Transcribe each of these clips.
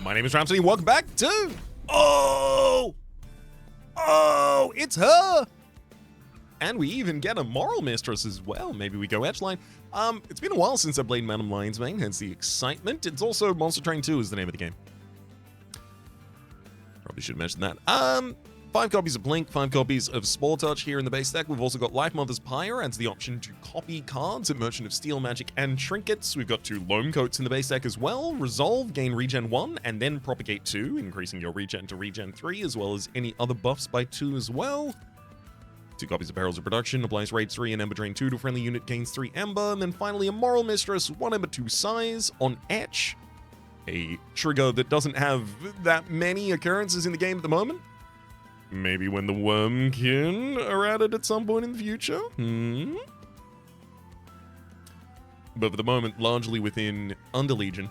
My name is Rhapsody, welcome back to... Oh, it's her! And we even get a Moral Mistress as well. Maybe we go Edgeline. It's been a while since I played Madam Lion's Mane, hence the excitement. It's also Monster Train 2 is the name of the game. Probably should mention that. 5 copies of Blink, 5 copies of Spore Touch here in the base deck. We've also got Life Mother's Pyre, adds the option to copy cards at Merchant of Steel, Magic, and Trinkets. We've got 2 Loam Coats in the base deck as well. Resolve, gain Regen 1, and then Propagate 2, increasing your Regen to Regen 3, as well as any other buffs by 2 as well. 2 copies of Perils of Production, applies Rage 3 and Ember Drain 2 to a friendly unit, gains 3 Ember. And then finally a Moral Mistress, 1 Ember, 2 Size on Etch. A trigger that doesn't have that many occurrences in the game at the moment. Maybe when the Wormkin are added at some point in the future? But for the moment, largely within Under Legion.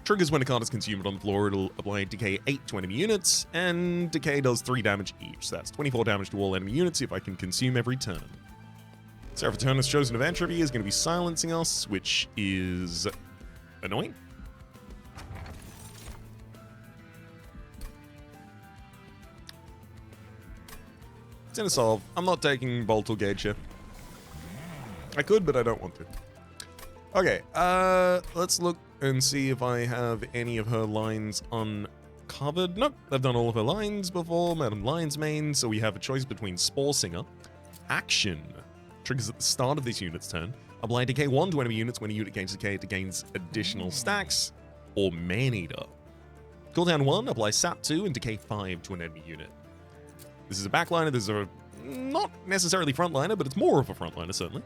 Triggers when a card is consumed on the floor, it'll apply Decay 8 to enemy units, and Decay does 3 damage each. So that's 24 damage to all enemy units if I can consume every turn. Seraphitona's Chosen of Entropy is going to be silencing us, which is annoying. It's solve. I'm not taking Bolt or Gauge here. I could, but I don't want to. Okay, let's look and see if I have any of her lines uncovered. Nope, I've done all of her lines before. Madam Lion's Mane, so we have a choice between Spore Singer. Action. Triggers at the start of this unit's turn. Apply Decay 1 to enemy units. When a unit gains Decay, it gains additional stacks. Or Man-Eater. Cooldown 1, apply Sap 2 and Decay 5 to an enemy unit. This is a backliner, this is a not necessarily frontliner, but it's more of a frontliner, certainly.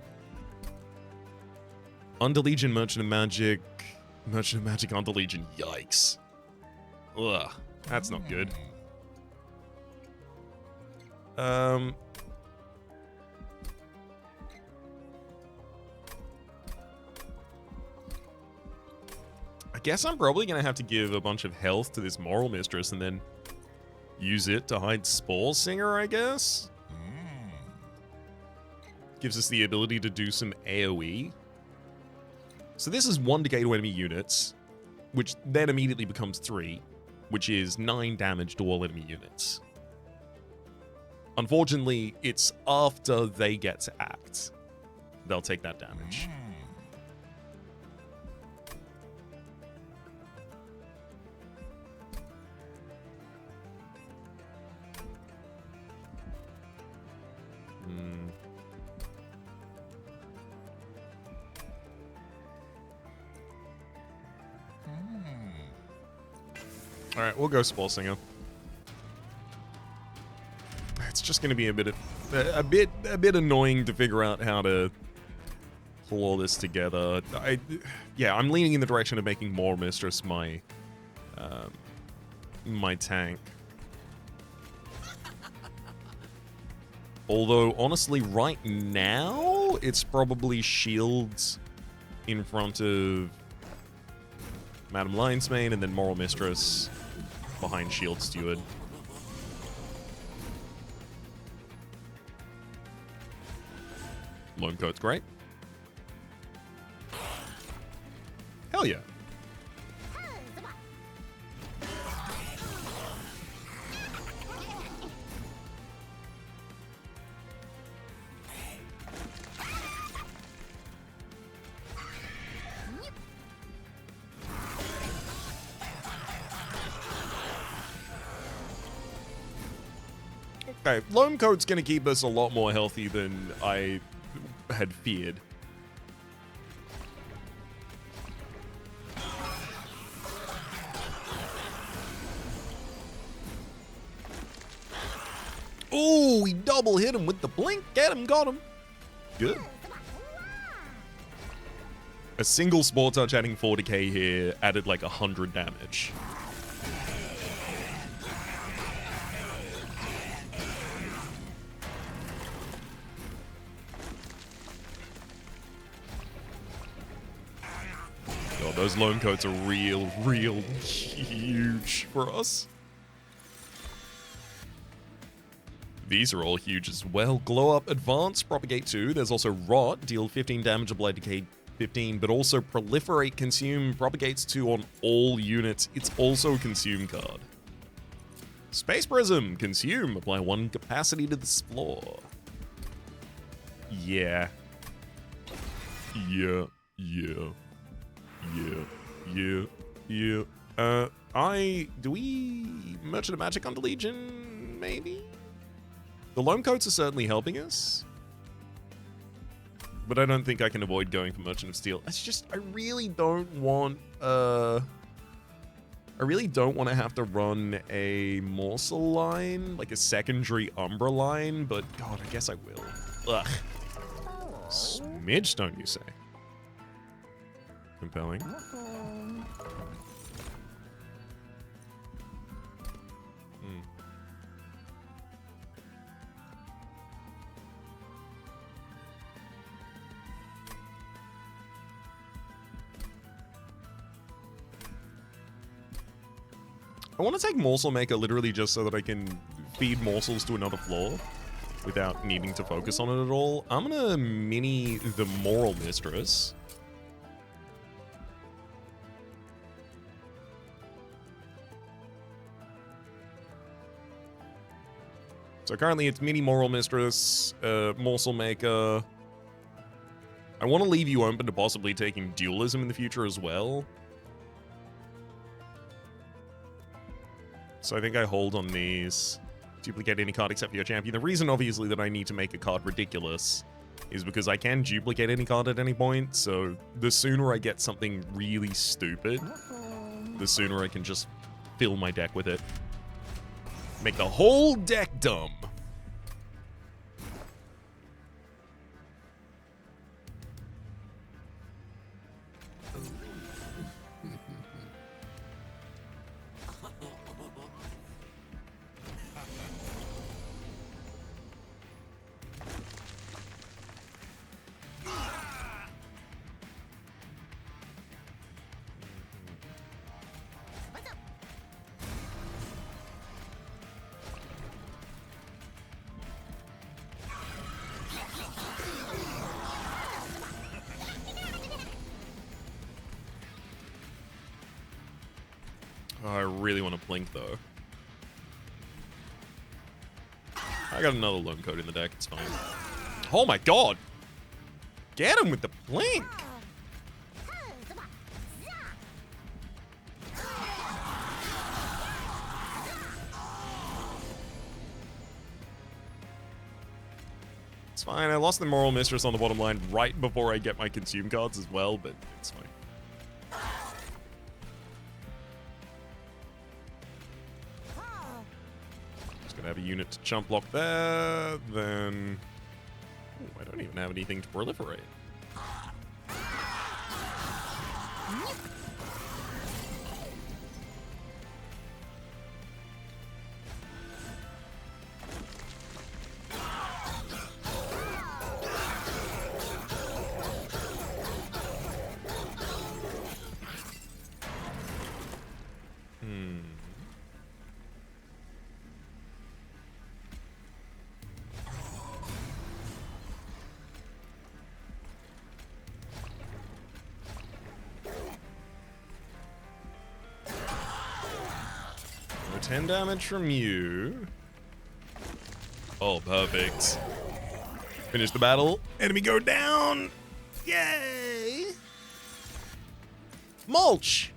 Under Legion, Merchant of Magic, Under Legion, yikes. Ugh, that's not good. I guess I'm probably gonna have to give a bunch of health to this Moral Mistress and then use it to hide Spore Singer, I guess? Gives us the ability to do some AoE. So this is 1 decay to enemy units, which then immediately becomes 3, which is 9 damage to all enemy units. Unfortunately, it's after they get to act. They'll take that damage. All right, we'll go Spore Singer. It's just going to be a bit annoying to figure out how to pull all this together. I'm leaning in the direction of making Moral Mistress my my tank. Although honestly, right now it's probably shields in front of Madam Lion's Mane and then Moral Mistress behind Shield Steward. Loam Coat's great. Hell yeah. Okay, Loam Coat's gonna keep us a lot more healthy than I had feared. Ooh, we double hit him with the blink. Get him, got him. Good. A single Spore Touch adding 4 decay here added like 100 damage. God, those Loam Coats are real huge for us. These are all huge as well. Glow Up, Advance, Propagate 2. There's also Rot, deal 15 damage, apply Decay 15, but also proliferate, consume, propagates 2 on all units. It's also a consume card. Space Prism, consume, apply 1 capacity to this floor. Yeah. Yeah. Do we Merchant of Magic under Legion? Maybe? The loam coats are certainly helping us. But I don't think I can avoid going for Merchant of Steel. It's just, I really don't want to have to run a Morsel line, like a secondary Umbra line, but God, I guess I will. Ugh. Smidge Stone, you say? Compelling. I want to take Morsel Maker literally just so that I can feed morsels to another floor without needing to focus on it at all. I'm gonna mini the Moral Mistress. So currently it's mini Moral Mistress, Morsel Maker. I want to leave you open to possibly taking Dualism in the future as well. So I think I hold on these. Duplicate any card except for your champion. The reason, obviously, that I need to make a card ridiculous is because I can duplicate any card at any point, so the sooner I get something really stupid, the sooner I can just fill my deck with it. Make the whole deck dumb. Oh, I really want to blink, though. I got another loam code in the deck. It's fine. Oh my god! Get him with the blink! It's fine. I lost the Moral Mistress on the bottom line right before I get my consume cards as well, but it's fine. Have a unit to chump block there, then... Ooh, I don't even have anything to proliferate. No 10 damage from you. Oh, perfect. Finish the battle. Enemy go down. Yay! Mulch.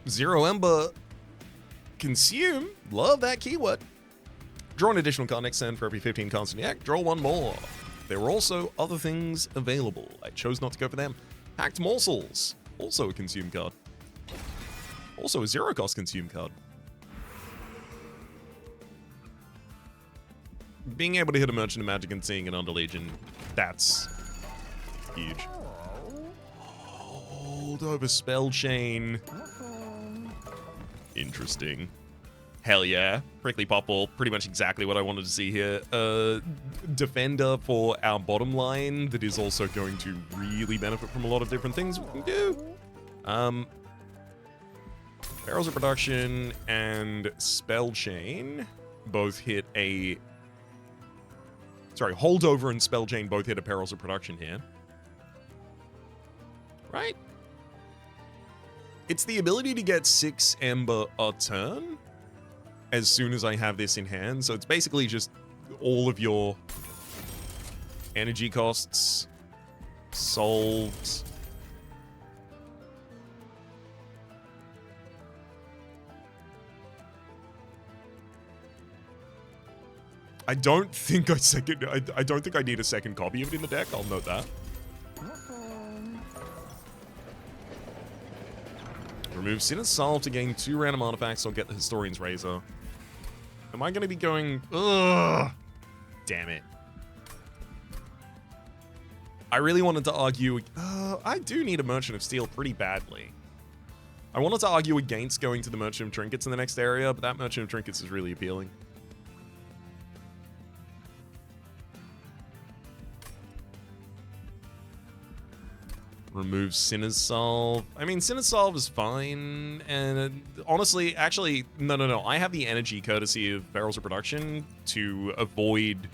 0 Ember. Consume. Love that keyword. Draw an additional card next turn for every 15 cards in the deck. Draw 1 more. There were also other things available. I chose not to go for them. Packed Morsels. Also a consume card. Also a 0-cost consume card. Being able to hit a Merchant of Magic and seeing an Under Legion, that's huge. Hold over Spell Chain. Interesting. Hell yeah. Prickly Puffwall, pretty much exactly what I wanted to see here. Defender for our bottom line that is also going to really benefit from a lot of different things we can do. Barrels of Production and Spell Chain both hit a... Sorry, Holdover and Spell Chain both hit a Perils of Production here. right? It's the ability to get 6 Ember a turn as soon as I have this in hand. So it's basically just all of your energy costs solved. I don't think I don't think I need a second copy of it in the deck. I'll note that. Remove Sinner's Salve to gain 2 random artifacts or get the Historian's Razor. Am I going to be going... Ugh! Damn it. I really wanted to argue... I do need a Merchant of Steel pretty badly. I wanted to argue against going to the Merchant of Trinkets in the next area, but that Merchant of Trinkets is really appealing. Remove Sinner's Salve. I mean, Sinner's Salve is fine, and honestly, actually, no. I have the energy courtesy of Barrels of Production to avoid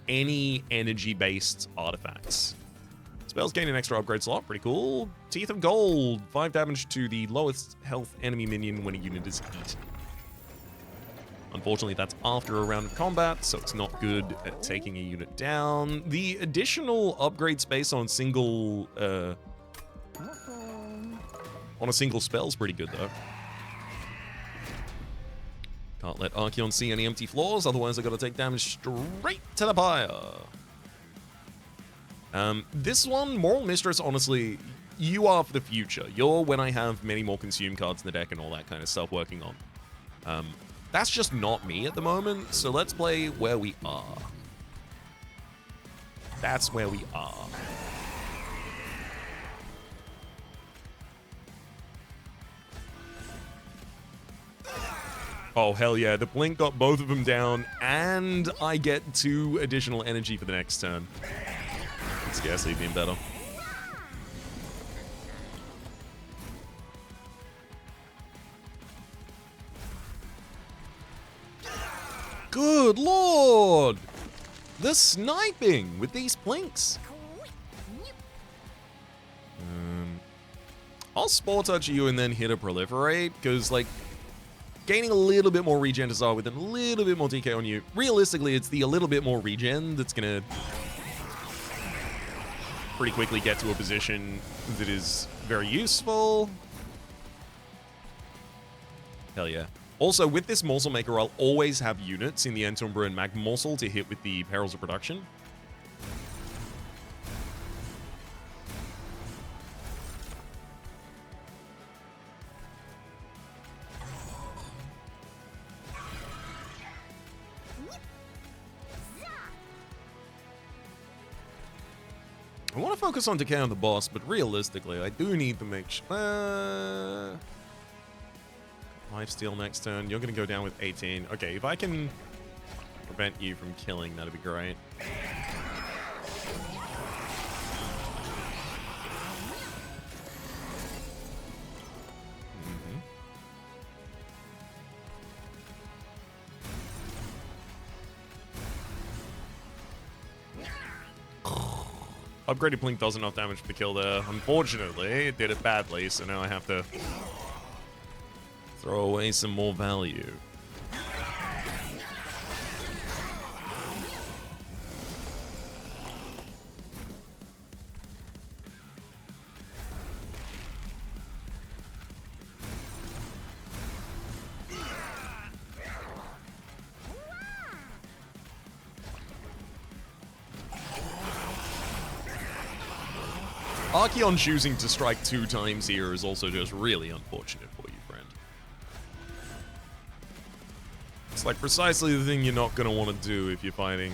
any energy-based artifacts. Spells gain an extra upgrade slot, pretty cool. Teeth of Gold, 5 damage to the lowest health enemy minion when a unit is eaten. Unfortunately, that's after a round of combat, so it's not good at taking a unit down. The additional upgrade space on single, on a single spell is pretty good, though. Can't let Archeon see any empty floors, otherwise I gotta take damage straight to the pyre. This one, Moral Mistress, honestly, you are for the future. You're when I have many more consume cards in the deck and all that kind of stuff working on. That's just not me at the moment, so let's play where we are. That's where we are. Oh, hell yeah. The Blink got both of them down, and I get 2 additional energy for the next turn. It's scarcely been better. Good lord! The sniping with these Blinks. I'll Spore Touch you and then hit a Proliferate, because, like, gaining a little bit more regen to start with and a little bit more DK on you. Realistically, it's the a little bit more regen that's going to pretty quickly get to a position that is very useful. Hell yeah. Also, with this Morsel Maker, I'll always have units in the Entombra and Magma Morsel to hit with the Perils of Production. I want to focus on Decay on the boss, but realistically, I do need to make sure... 5 steel next turn. You're going to go down with 18. Okay, if I can prevent you from killing, that'd be great. Upgraded Blink does enough damage for the kill there. Unfortunately, it did it badly, so now I have to throw away some more value. Archeon choosing to strike 2 times here is also just really unfortunate for you, friend. It's like precisely the thing you're not going to want to do if you're fighting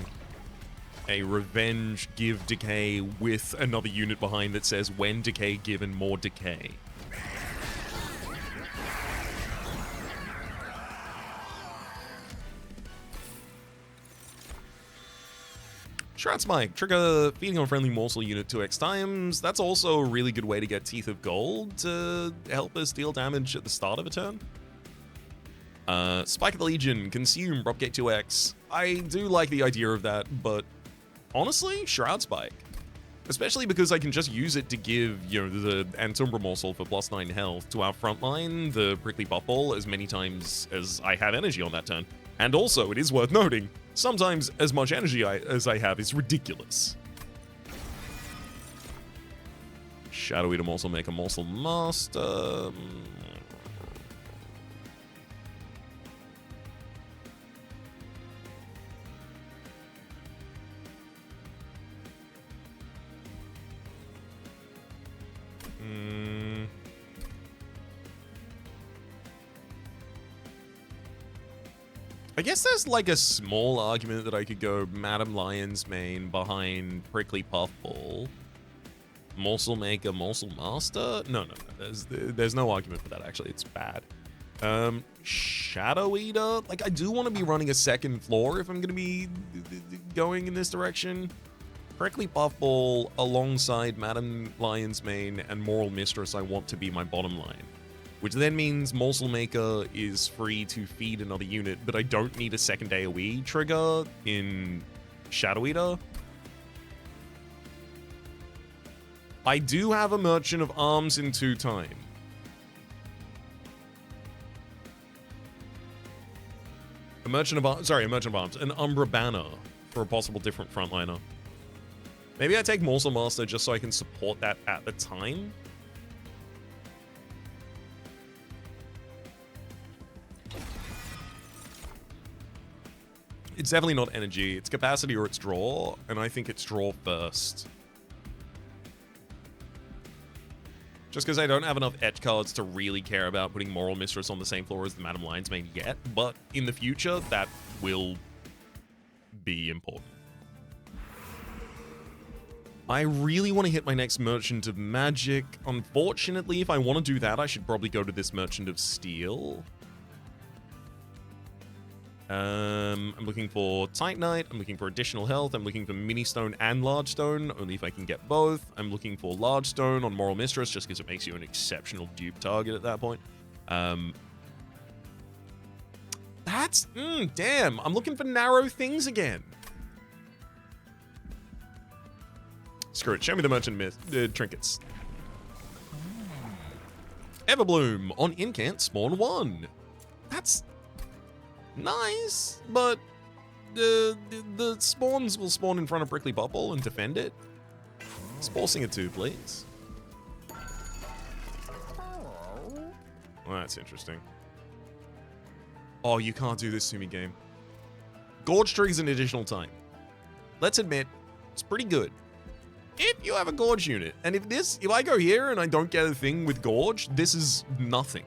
a revenge give decay with another unit behind that says when decay given more decay. Shroud Spike, trigger feeding on friendly morsel unit 2x times. That's also a really good way to get Teeth of Gold to help us deal damage at the start of a turn. Spike of the Legion, consume, propagate 2x. I do like the idea of that, but honestly, Shroud Spike. Especially because I can just use it to give, you know, the Antumbra Morsel for +9 health to our frontline, the Prickly Puffwall, as many times as I have energy on that turn. And also, it is worth noting, sometimes as much energy as I have is ridiculous. Shadow Eater Morsel Maker, Morsel Master. I guess there's like a small argument that I could go Madam Lion's Mane behind Prickly Puffball. Morsel Maker, Morsel Master? No. There's no argument for that, actually. It's bad. Shadow Eater? Like, I do want to be running a second floor if I'm going to be going in this direction. Prickly Puffball alongside Madam Lion's Mane and Moral Mistress I want to be my bottom line. Which then means Morsel Maker is free to feed another unit, but I don't need a second AoE trigger in Shadow Eater. I do have a Merchant of Arms in 2 time. A Merchant of Arms, an Umbra Banner for a possible different frontliner. Maybe I take Morsel Master just so I can support that at the time. It's definitely not energy. It's capacity or it's draw, and I think it's draw first. Just because I don't have enough etch cards to really care about putting Moral Mistress on the same floor as the Madam Lion's Mane yet, but in the future, that will be important. I really want to hit my next Merchant of Magic. Unfortunately, if I want to do that, I should probably go to this Merchant of Steel. I'm looking for Titanite, I'm looking for additional health, I'm looking for Mini Stone and Large Stone, only if I can get both. I'm looking for Large Stone on Moral Mistress, just because it makes you an exceptional dupe target at that point. Damn, I'm looking for narrow things again. Screw it, show me the Merchant Trinkets. Everbloom on Incant, spawn 1. That's nice, but the spawns will spawn in front of Prickly Puffball and defend it. Spore Singer 2, please. Well, that's interesting. Oh, you can't do this to me, game. Gorge triggers an additional time. Let's admit, it's pretty good. If you have a Gorge unit, and if I go here and I don't get a thing with Gorge, this is nothing.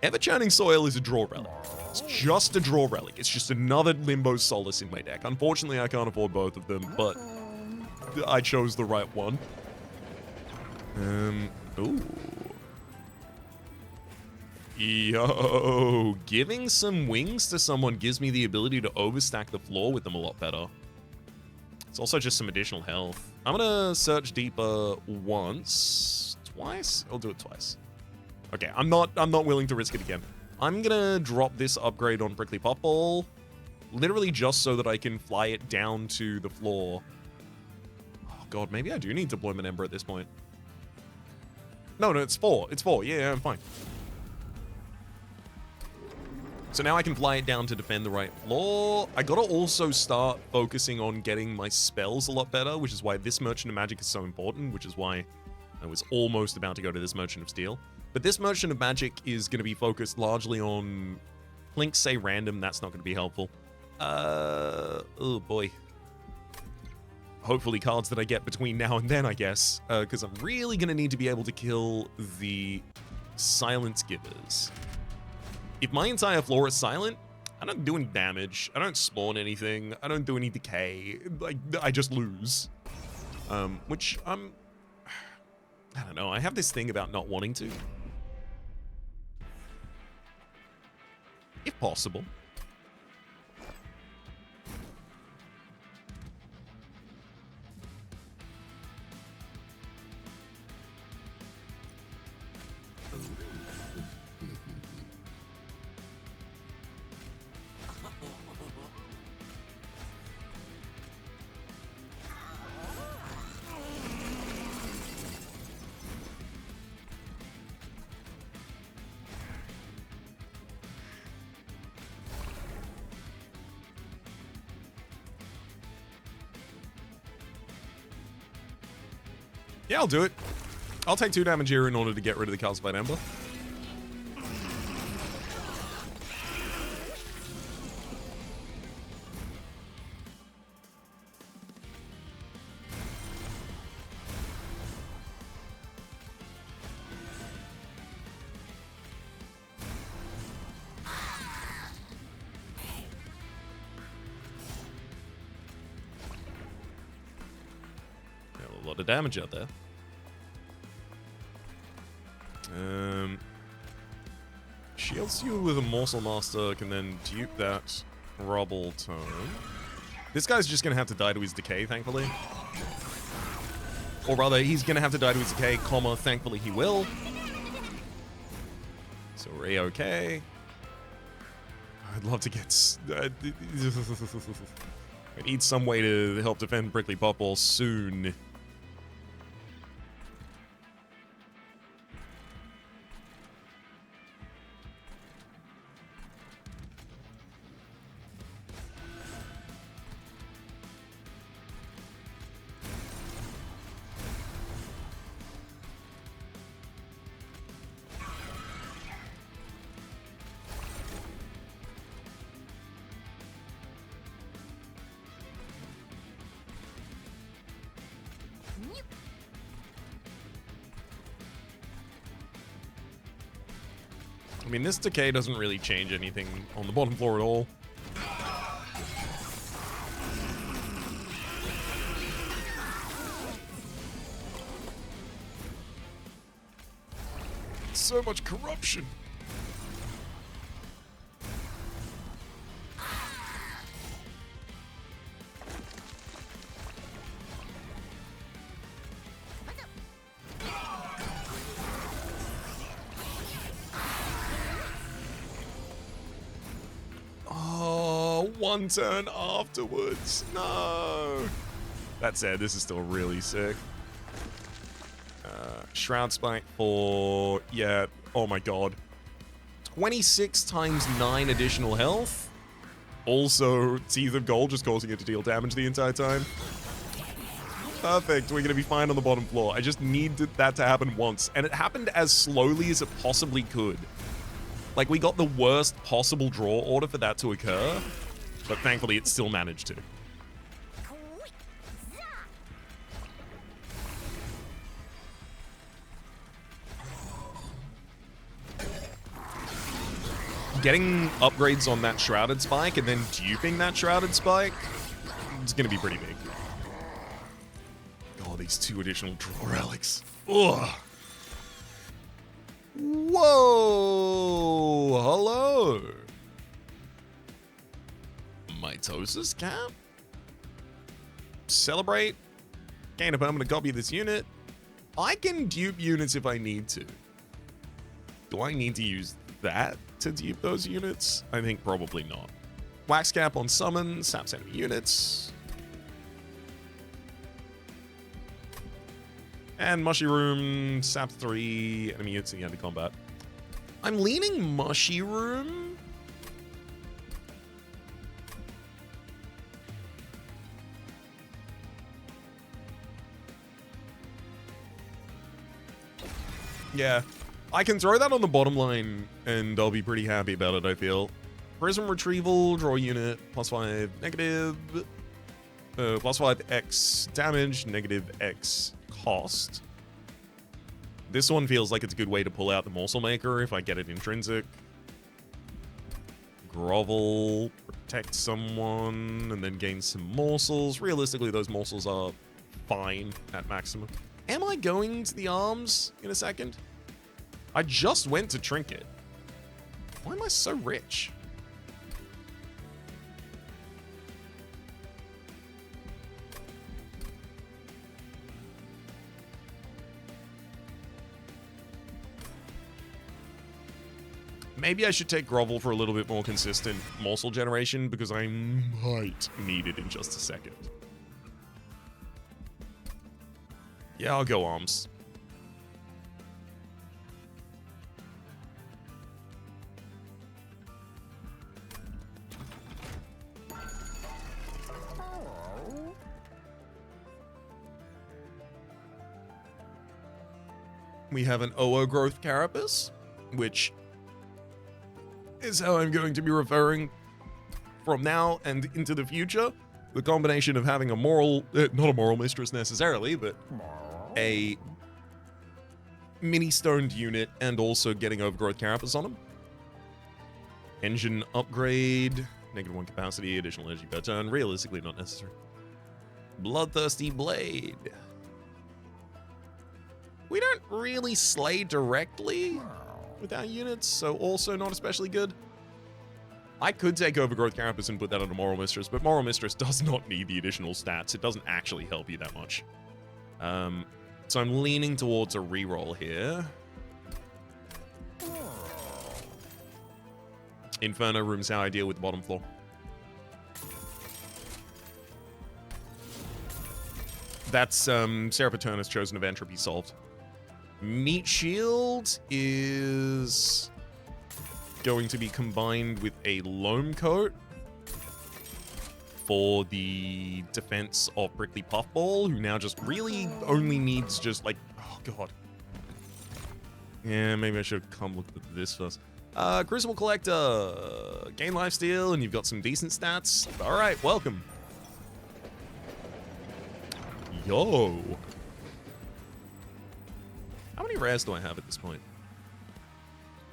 Ever-Churning Soil is a draw relic. It's just a draw relic. It's just another Limbo Solace in my deck. Unfortunately, I can't afford both of them, but I chose the right one. Ooh. Yo, giving some wings to someone gives me the ability to overstack the floor with them a lot better. It's also just some additional health. I'm gonna search deeper once, twice? I'll do it twice. Okay, I'm not willing to risk it again. I'm gonna drop this upgrade on Prickly Puffball, literally just so that I can fly it down to the floor. Oh god, maybe I do need Deployment Ember at this point. No, it's 4. It's 4. Yeah, I'm fine. So now I can fly it down to defend the right floor. I gotta also start focusing on getting my spells a lot better, which is why this Merchant of Magic is so important, which is why I was almost about to go to this Merchant of Steel. But this Merchant of Magic is going to be focused largely on Plink, say random. That's not going to be helpful. Oh boy. Hopefully cards that I get between now and then, I guess. Because I'm really going to need to be able to kill the Silence Givers. If my entire floor is silent, I don't do any damage. I don't spawn anything. I don't do any decay. Like, I just lose. Which I don't know. I have this thing about not wanting to. If possible. Yeah, I'll do it. I'll take 2 damage here in order to get rid of the Calcified Ember. A lot of damage out there. Shields you with a Morsel Master, can then dupe that Rubble Tome. This guy's just gonna have to die to his decay, thankfully. Or rather, he's gonna have to die to his decay, comma, thankfully he will. So we're A-okay. I'd love to get... I need some way to help defend Prickly Puffwall soon. I mean, this decay doesn't really change anything on the bottom floor at all. So much corruption. One turn afterwards. No. That said, this is still really sick. Shroud Spike for... Yeah. Oh my god. 26 times 9 additional health. Also, Teeth of Gold just causing it to deal damage the entire time. Perfect. We're going to be fine on the bottom floor. I just need that to happen once. And it happened as slowly as it possibly could. Like, we got the worst possible draw order for that to occur. But thankfully, it still managed to. Getting upgrades on that Shrouded Spike and then duping that Shrouded Spike is going to be pretty big. Oh, these 2 additional draw relics. Ugh. Whoa! Hello! Mitosis cap? Celebrate. Gain a permanent copy of this unit. I can dupe units if I need to. Do I need to use that to dupe those units? I think probably not. Wax cap on summon, saps enemy units. And Mushy Room, sap 3 enemy units in the end of combat. I'm leaning Mushy Room. Yeah, I can throw that on the bottom line and I'll be pretty happy about it, I feel. Prism Retrieval, draw unit, +5 negative, +5 X damage, negative X cost. This one feels like it's a good way to pull out the Morsel Maker if I get it intrinsic. Grovel, protect someone, and then gain some morsels. Realistically, those morsels are fine at maximum. Am I going to the arms in a second? I just went to Trinket. Why am I so rich? Maybe I should take Grovel for a little bit more consistent morsel generation because I might need it in just a second. Yeah, I'll go arms. We have an OO growth carapace, which is how I'm going to be referring from now and into the future. The combination of having a moral, not a moral mistress necessarily, but a mini stoned unit and also getting overgrowth carapace on them. Engine upgrade, -1 capacity, additional energy per turn, realistically not necessary. Bloodthirsty blade. We don't really slay directly with our units, so also not especially good. I could take Overgrowth Carapace and put that on a Moral Mistress, but Moral Mistress does not need the additional stats. It doesn't actually help you that much. So I'm leaning towards a reroll here. Inferno Room's how I deal with the bottom floor. That's Sarah Paterna's Chosen of Entropy solved. Meat Shield is going to be combined with a Loam Coat for the defense of Prickly Puffball, who now just really only needs just like, oh god. Yeah, maybe I should have come look at this first. Crucible Collector, gain lifesteal, and you've got some decent stats. All right, welcome. Yo. How many rares do I have at this point?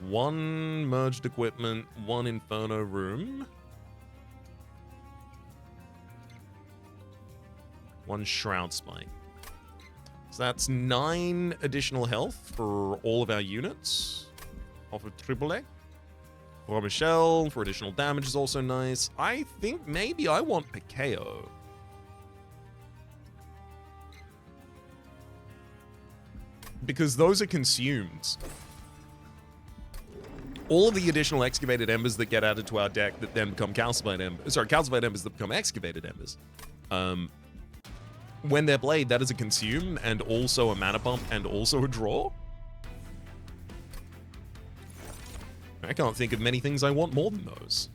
1 merged equipment, 1 Inferno Room, 1 Shroud Spike. So that's 9 additional health for all of our units off of AAA. For Michelle, for additional damage is also nice. I think maybe I want Pikeo. Because those are consumed. All of the additional excavated embers that get added to our deck that then become calcified embers, calcified embers that become excavated embers. When they're played, that is a consume and also a mana pump and also a draw. I can't think of many things I want more than those.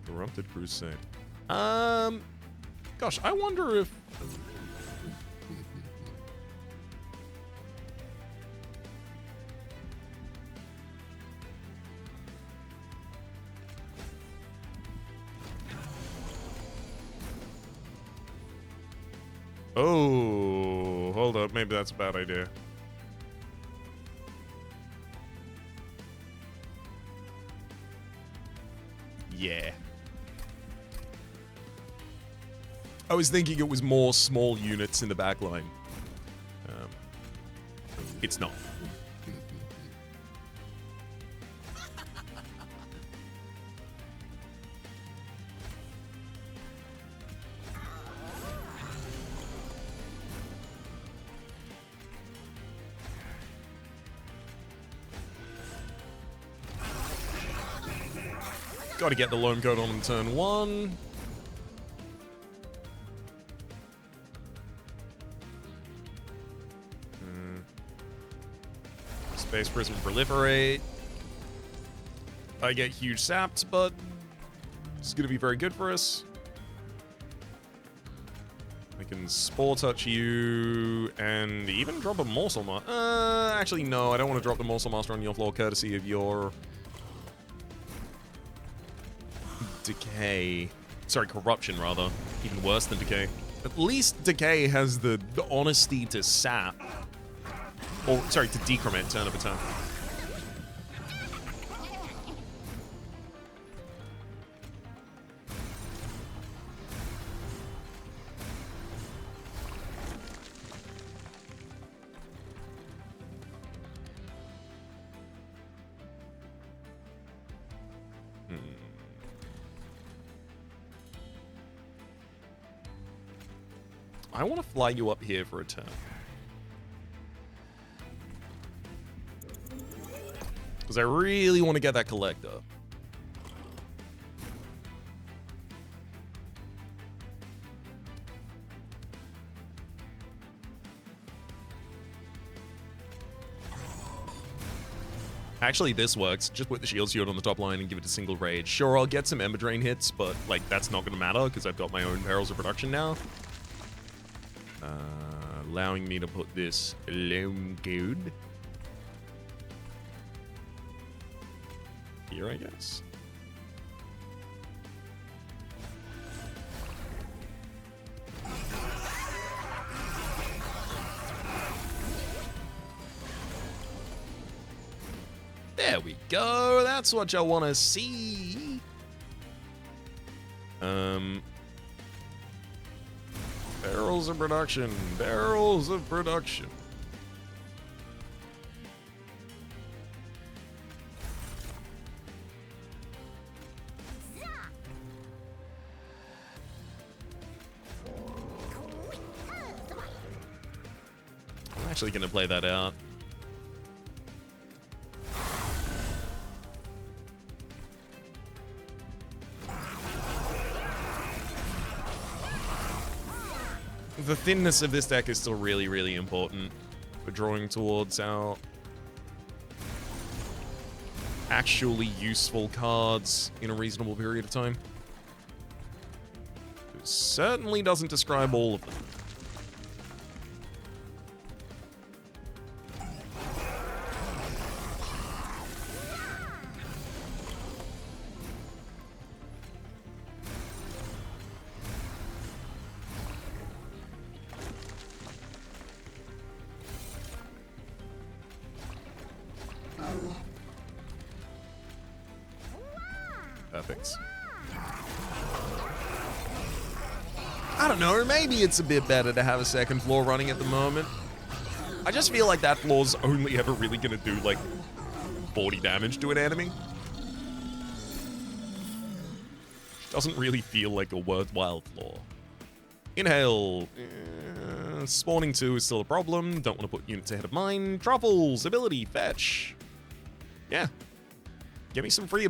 Corrupted Crusade. Gosh, I wonder if... Oh, hold up. Maybe that's a bad idea. Yeah. I was thinking it was more small units in the back line. It's not. Got to get the Loam Coat on in turn 1. Space Prism Proliferate. I get huge sapped, but it's going to be very good for us. I can Spore Touch you and even drop a Morsel Master. Actually, no, I don't want to drop the Morsel Master on your floor courtesy of your... Decay. Sorry, Corruption, rather. Even worse than Decay. At least Decay has the honesty to sap. Or, sorry, to decrement turn of a turn. I want to fly you up here for a turn. Because I really want to get that collector. Actually, this works. Just put the shield shield on the top line and give it a single rage. Sure, I'll get some Ember Drain hits, but like that's not going to matter because I've got my own Perils of Production now. allowing me to put this loan code here, I guess. There we go. That's what you want to see. Barrels of production. Barrels of production. I'm actually going to play that out. The thinness of this deck is still really, really important. We're drawing towards our actually useful cards in a reasonable period of time. It certainly doesn't describe all of them. Perfect. I don't know, maybe it's a bit better to have a second floor running at the moment. I just feel like that floor's only ever really gonna do like 40 damage to an enemy. Doesn't really feel like a worthwhile floor. Inhale. Spawning 2 is still a problem. Don't want to put units ahead of mine. Truffles, ability, fetch. Yeah. Get me some free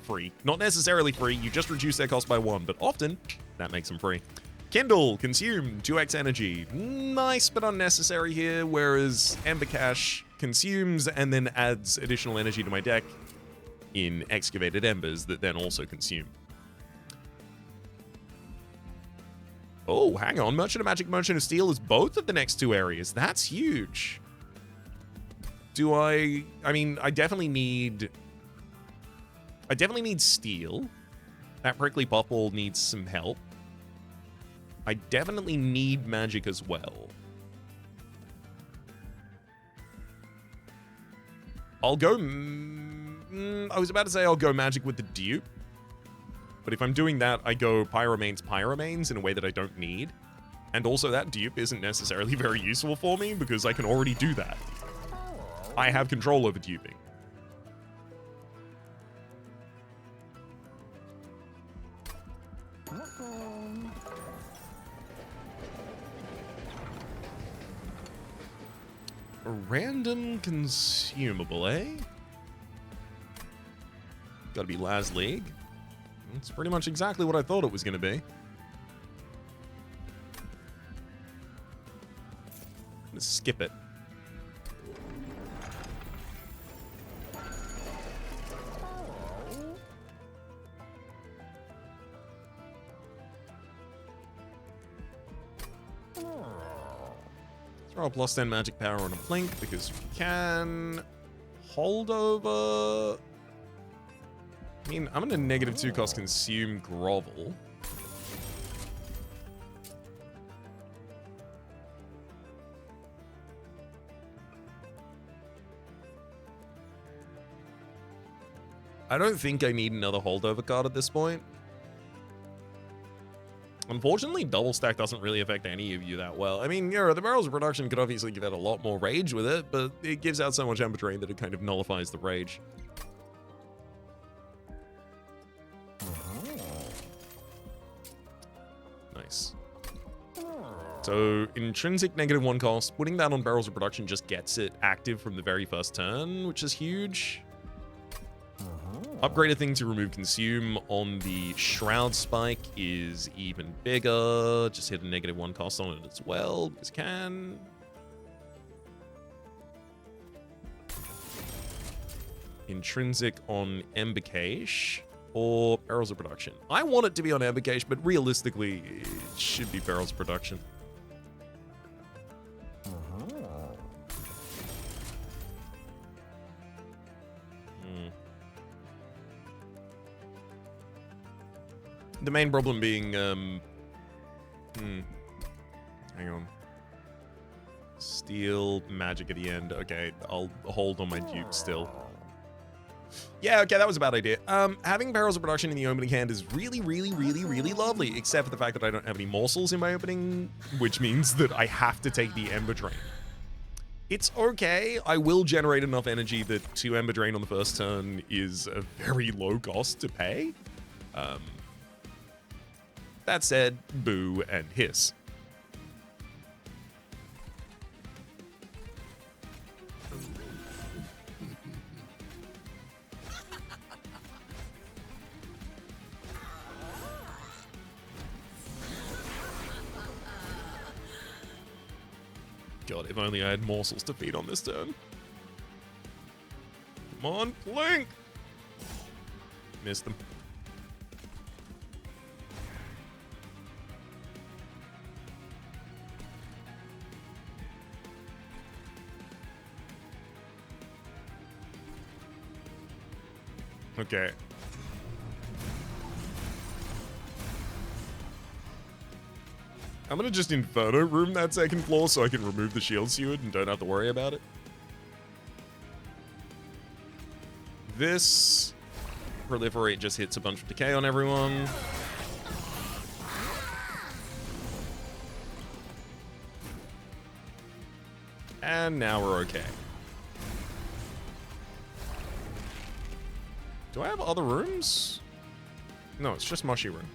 free. Not necessarily free, you just reduce their cost by 1, but often that makes them free. Kindle, consume, 2x energy. Nice, but unnecessary here, whereas Ember Cache consumes and then adds additional energy to my deck in Excavated Embers that then also consume. Oh, hang on. Merchant of Magic, Merchant of Steel is both of the next 2 areas. That's huge. Do I mean, I definitely need steel. That prickly Puffwall needs some help. I definitely need magic as well. I'll go... I was about to say I'll go magic with the dupe. But if I'm doing that, I go Pyromanes in a way that I don't need. And also that dupe isn't necessarily very useful for me because I can already do that. I have control over duping. A random consumable, eh? Gotta be Laz League. It's pretty much exactly what I thought it was gonna be. Let's skip it. Throw a plus 10 magic power on a blink because we can. Hold over. I mean, I'm gonna -2 cost consume grovel. I don't think I need another holdover card at this point. Unfortunately, double stack doesn't really affect any of you that well. I mean, the barrels of production could obviously give out a lot more rage with it, but it gives out so much Ember Drain that it kind of nullifies the rage. Nice. So, intrinsic -1 cost, putting that on barrels of production just gets it active from the very first turn, which is huge. Upgraded thing to remove consume on the Shroud Spike is even bigger. Just hit a -1 cost on it as well, because can. Intrinsic on Ember Cache or Barrels of Production. I want it to be on Ember Cache, but realistically, it should be Barrels of Production. The main problem being, hang on. Steel magic at the end. Okay, I'll hold on my dupe still. Yeah, okay, that was a bad idea. Having barrels of production in the opening hand is really, really, really, really lovely, except for the fact that I don't have any morsels in my opening, which means that I have to take the Ember Drain. It's okay. I will generate enough energy that 2 Ember Drain on the first turn is a very low cost to pay. That said, boo and hiss. God, if only I had morsels to feed on this turn. Come on, blink! Missed them. Okay. I'm gonna just Inferno room that second floor so I can remove the shield steward and don't have to worry about it. This proliferate just hits a bunch of decay on everyone. And now we're okay. Do I have other rooms? No, it's just Mushy Room.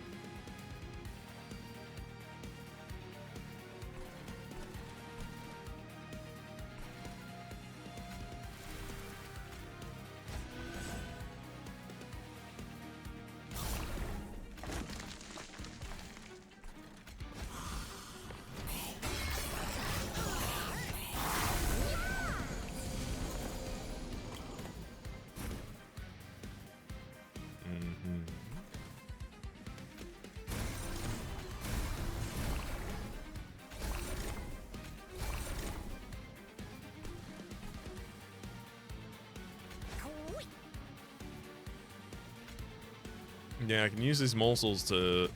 Yeah, I can use these morsels to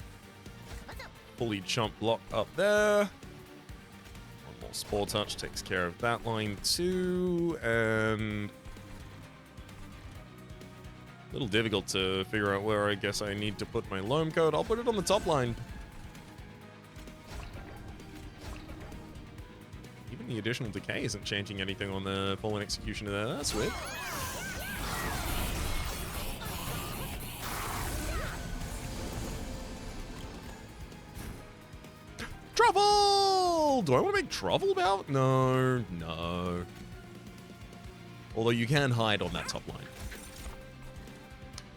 fully chump block up there. One more Spore Touch takes care of that line too, and a little difficult to figure out where I guess I need to put my Loam Coat. I'll put it on the top line. Even the additional decay isn't changing anything on the Fallen Executioner there. That's weird. Trouble! Do I want to make trouble about? No, no. Although you can hide on that top line.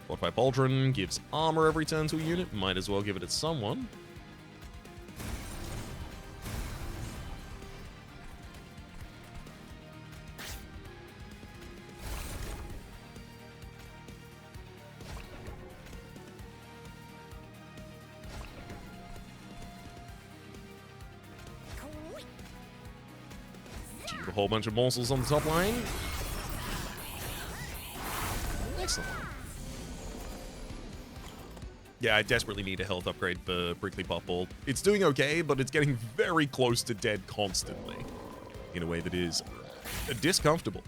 Fortify Pauldron gives armor every turn to a unit. Might as well give it to someone. A whole bunch of morsels on the top line. Excellent. Yeah, I desperately need a health upgrade for Prickly Puffwall. It's doing okay, but it's getting very close to dead constantly. In a way that is discomfortable.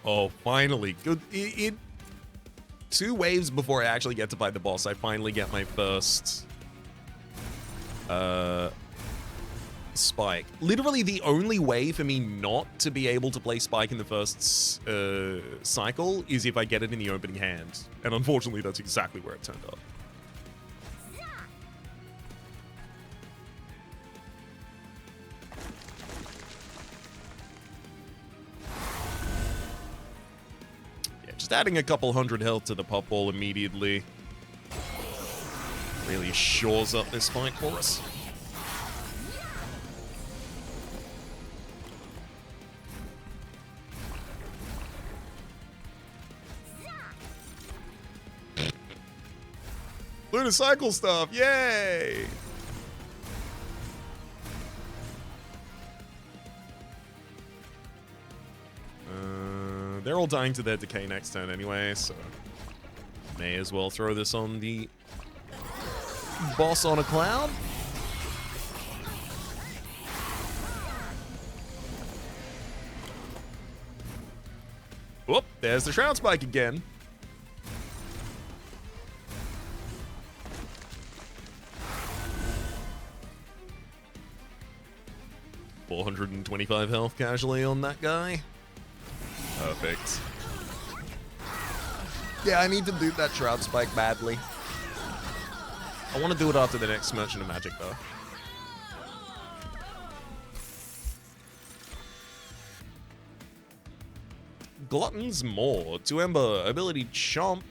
Oh, finally. Good. It 2 waves before I actually get to fight the boss, I finally get my first Spike. Literally the only way for me not to be able to play Spike in the first cycle is if I get it in the opening hand. And unfortunately, that's exactly where it turned up. Just adding a couple hundred health to the Puffwall immediately really shores up this fight for us. Lunar Cycle stuff, yay! They're all dying to their decay next turn anyway, so may as well throw this on the boss on a cloud. Whoop, there's the Shroud Spike again. $425 health casually on that guy. Perfect. Yeah, I need to do that Shroud Spike badly. I want to do it after the next Merchant of Magic, though. Glutton's Maw. 2 Ember. Ability Chomp.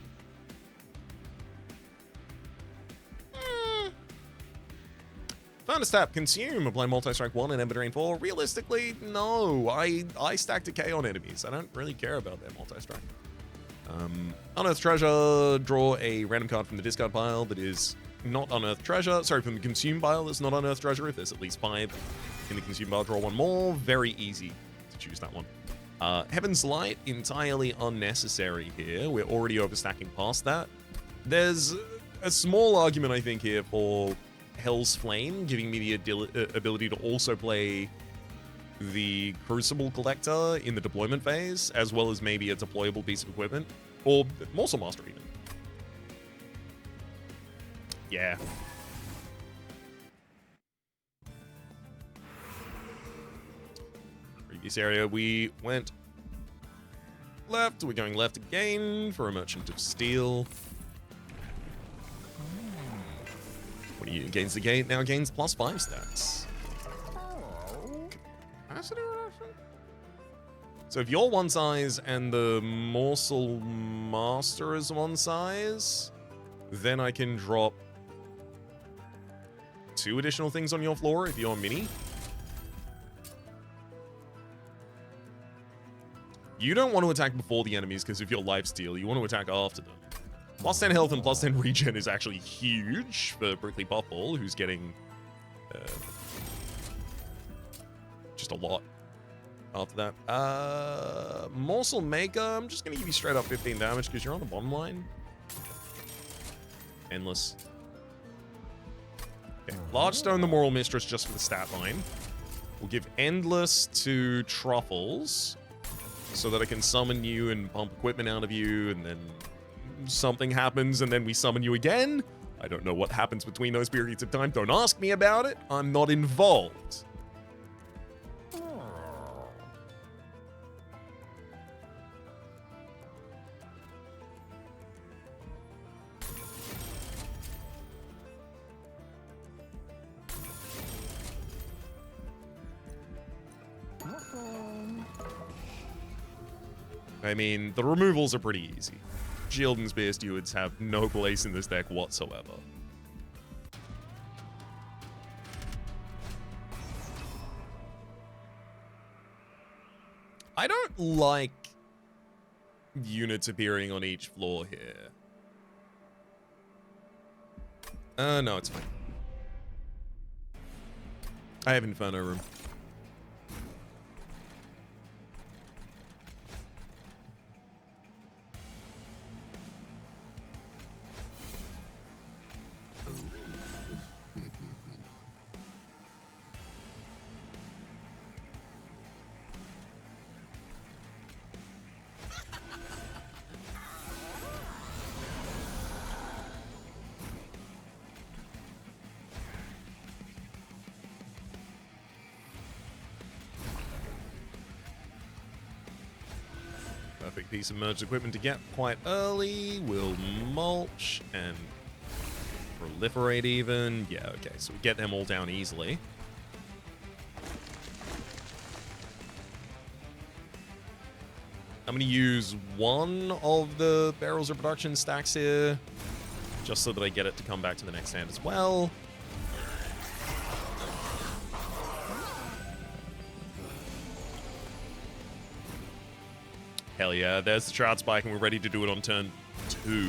Found a tap. Consume. Apply Multi-Strike 1 and Ember Drain 4. Realistically, no. I stack decay on enemies. I don't really care about their Multi-Strike. Unearthed Treasure. Draw a random card from the discard pile that is not Unearthed Treasure. Sorry, from the Consume pile that's not Unearthed Treasure. If there's at least 5 in the Consume pile, draw 1 more. Very easy to choose that one. Heaven's Light, entirely unnecessary here. We're already overstacking past that. There's a small argument, I think, here for Hell's Flame, giving me the ability to also play the Crucible Collector in the deployment phase, as well as maybe a deployable piece of equipment, or Morsel Master even. Yeah. Previous area, we went left. We're going left again for a Merchant of Steel. What do you gains the gate? Now gains +5 stats. Capacity reduction? So if you're one size and the Morsel Master is one size, then I can drop 2 additional things on your floor if you're mini. You don't want to attack before the enemies because of your lifesteal. You want to attack after them. +10 health and +10 regen is actually huge for Prickly Puffwall, who's getting just a lot after that. Morsel Maker, I'm just going to give you straight up 15 damage because you're on the bottom line. Endless. Okay. Large Stone, the Moral Mistress, just for the stat line. We'll give Endless to Truffles so that I can summon you and pump equipment out of you, and then something happens, and then we summon you again. I don't know what happens between those periods of time. Don't ask me about it. I'm not involved. I mean, the removals are pretty easy. Shield and Spear Stewards have no place in this deck whatsoever. I don't like units appearing on each floor here. No, it's fine. I have Inferno Room. Perfect piece of merged equipment to get quite early. We'll mulch and proliferate even. Yeah, okay, so we get them all down easily. I'm going to use one of the Barrels of Production stacks here, just so that I get it to come back to the next hand as well. Hell yeah, there's the Shroud Spike, and we're ready to do it on turn 2.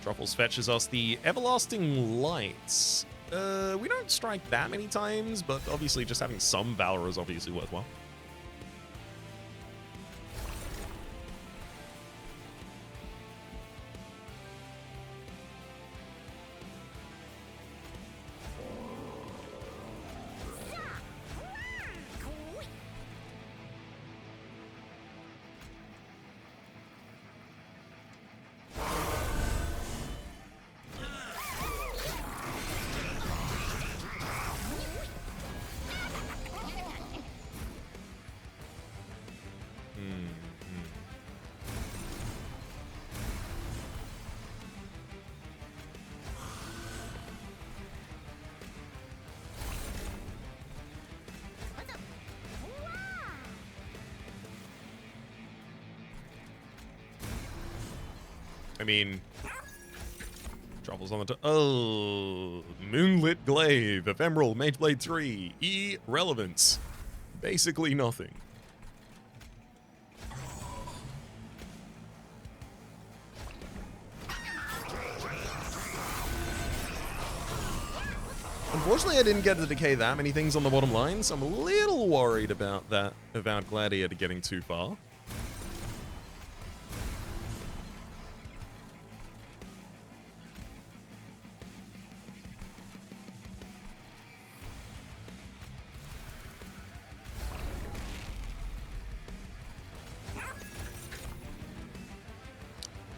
Truffles fetches us the Everlasting Lights. We don't strike that many times, but obviously just having some Valor is obviously worthwhile. I mean, Truffles on the top. Oh, Moonlit Glaive, Ephemeral, Mageblade 3, Irrelevance. Basically nothing. Unfortunately, I didn't get to decay that many things on the bottom line, so I'm a little worried about that Avowed Gladiator getting too far.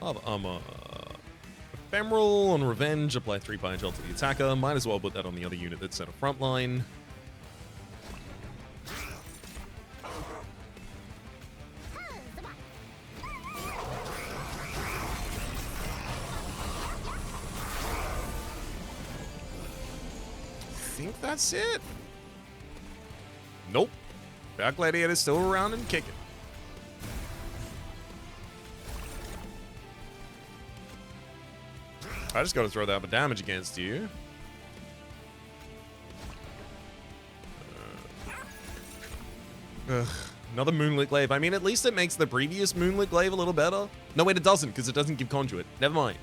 Of armor. Ephemeral on Revenge, apply 3 Fire Gel to the attacker. Might as well put that on the other unit that's at a front line. I think that's it. Nope. That Gladiator's still around and kicking. I just gotta throw that much damage against you. Another Moonlit Glaive. I mean, at least it makes the previous Moonlit Glaive a little better. No, wait, it doesn't, because it doesn't give Conduit. Never mind.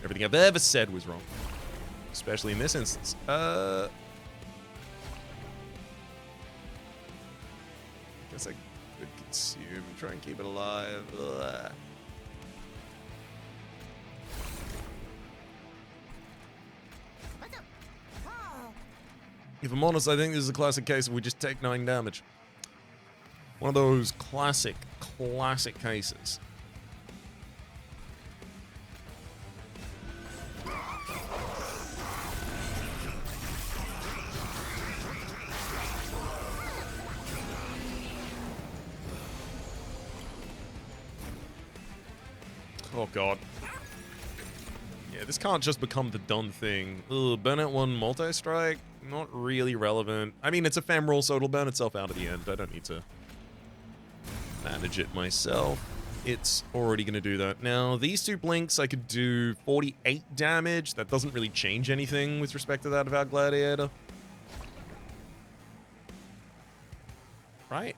Everything I've ever said was wrong. Especially in this instance. Guess I could consume, try and keep it alive. Ugh. If I'm honest, I think this is a classic case of we just take 9 damage. One of those classic cases. Oh god. Yeah, this can't just become the done thing. Ugh, Burnout 1 multi-strike? Not really relevant. I mean, it's ephemeral, so it'll burn itself out at the end. I don't need to manage it myself. It's already going to do that. Now, these 2 blinks, I could do 48 damage. That doesn't really change anything with respect to that of our Gladiator. Right?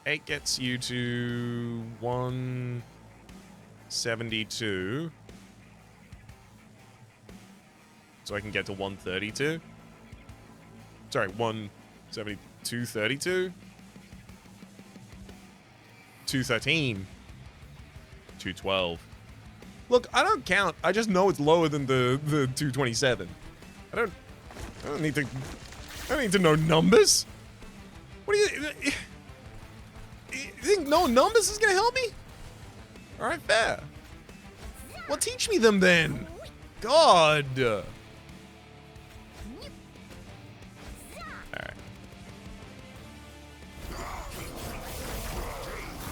8 gets you to 172. So I can get to 132. Sorry, 172, 32. 213. 212. Look, I don't count. I just know it's lower than the 227. I don't need to know numbers. What do you think knowing numbers is gonna help me? Alright, fair. Well, teach me them then. God. Alright.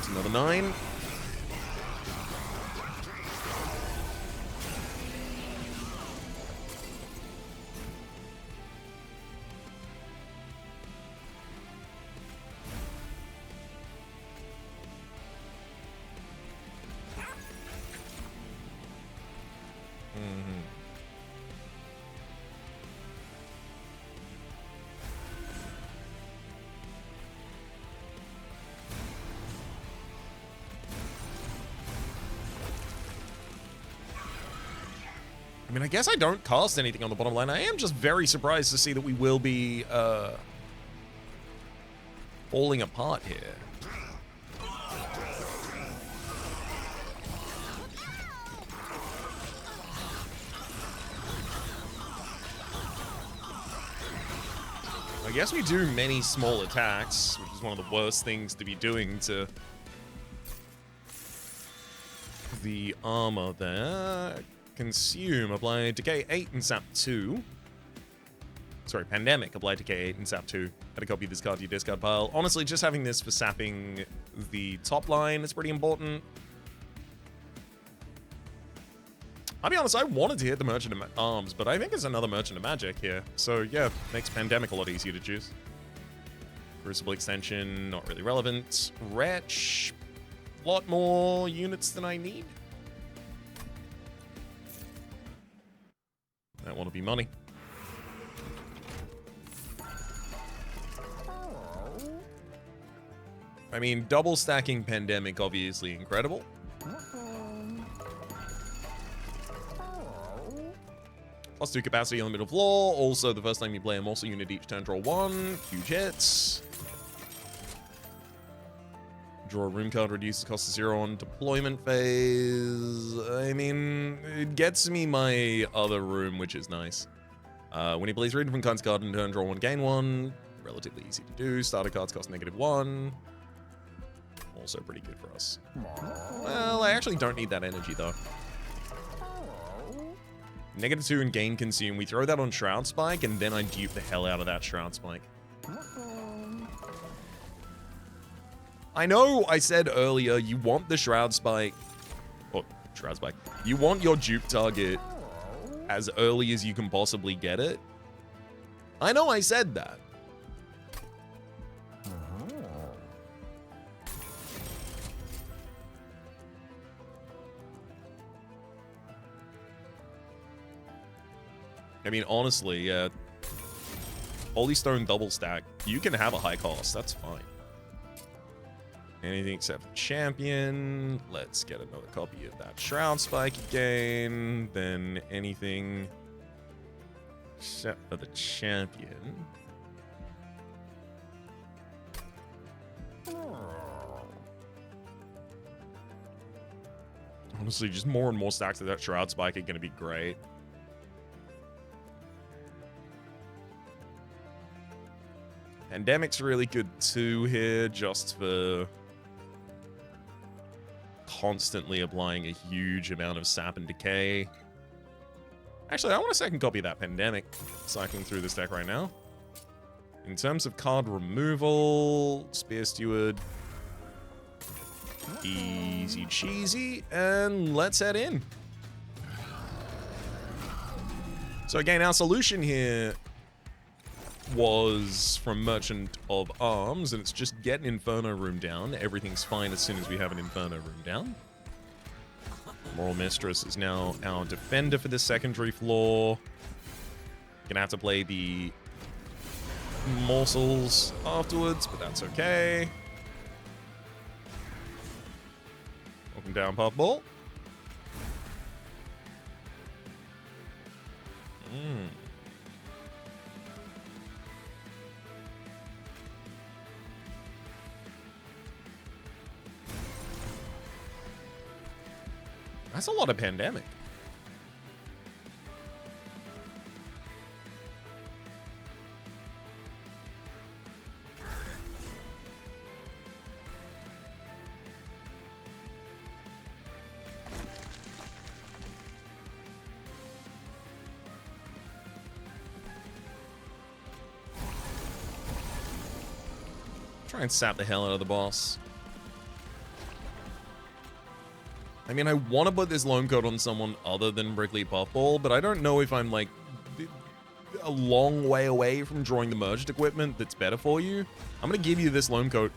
It's another 9. I mean, I guess I don't cast anything on the bottom line. I am just very surprised to see that we will be falling apart here. I guess we do many small attacks, which is one of the worst things to be doing to the armor there. Consume, apply Decay 8 and Sap 2. Sorry, Pandemic, apply Decay 8 and Sap 2. Gotta copy this card to your discard pile. Honestly, just having this for sapping the top line is pretty important. I'll be honest, I wanted to hit the Merchant of Arms, but I think there's another Merchant of Magic here. So yeah, makes Pandemic a lot easier to choose. Crucible Extension, not really relevant. Wretch, a lot more units than I need. That want to be money. I mean, double stacking Pandemic, obviously incredible. +2 capacity on the middle floor. Also, the first time you play a monster unit each turn, draw 1. Huge hits. Draw a room card, reduces cost to 0 on deployment phase. I mean, it gets me my other room, which is nice. When you play 3 different kinds of cards in turn, draw 1, gain 1. Relatively easy to do. Starter cards cost -1. Also pretty good for us. Well, I actually don't need that energy, though. -2 and gain consume. We throw that on Shroud Spike, and then I dupe the hell out of that Shroud Spike. I know I said earlier you want the Shroud Spike, or Shroud Spike, you want your dupe target as early as you can possibly get it. I know I said that. I mean, honestly, Holy Stone double stack, you can have a high cost, that's fine. Anything except for champion. Let's get another copy of that Shroud Spike again. Then anything except for the champion. Honestly, just more and more stacks of that Shroud Spike are going to be great. Pandemic's really good too here, just for constantly applying a huge amount of sap and decay. Actually, I want a second copy of that Pandemic cycling through this deck right now. In terms of card removal, Spear Steward, easy cheesy, and let's head in. So again, our solution here was from Merchant of Arms, and it's just get an Inferno room down. Everything's fine as soon as we have an Inferno room down. Moral Mistress is now our defender for the secondary floor. Gonna have to play the morsels afterwards, but that's okay. Welcome down, Puffwall. That's a lot of Pandemic. Try and sap the hell out of the boss. I mean, I want to put this loan code on someone other than Brickley Puffwall, but I don't know if I'm, like, a long way away from drawing the merged equipment that's better for you. I'm going to give you this loan code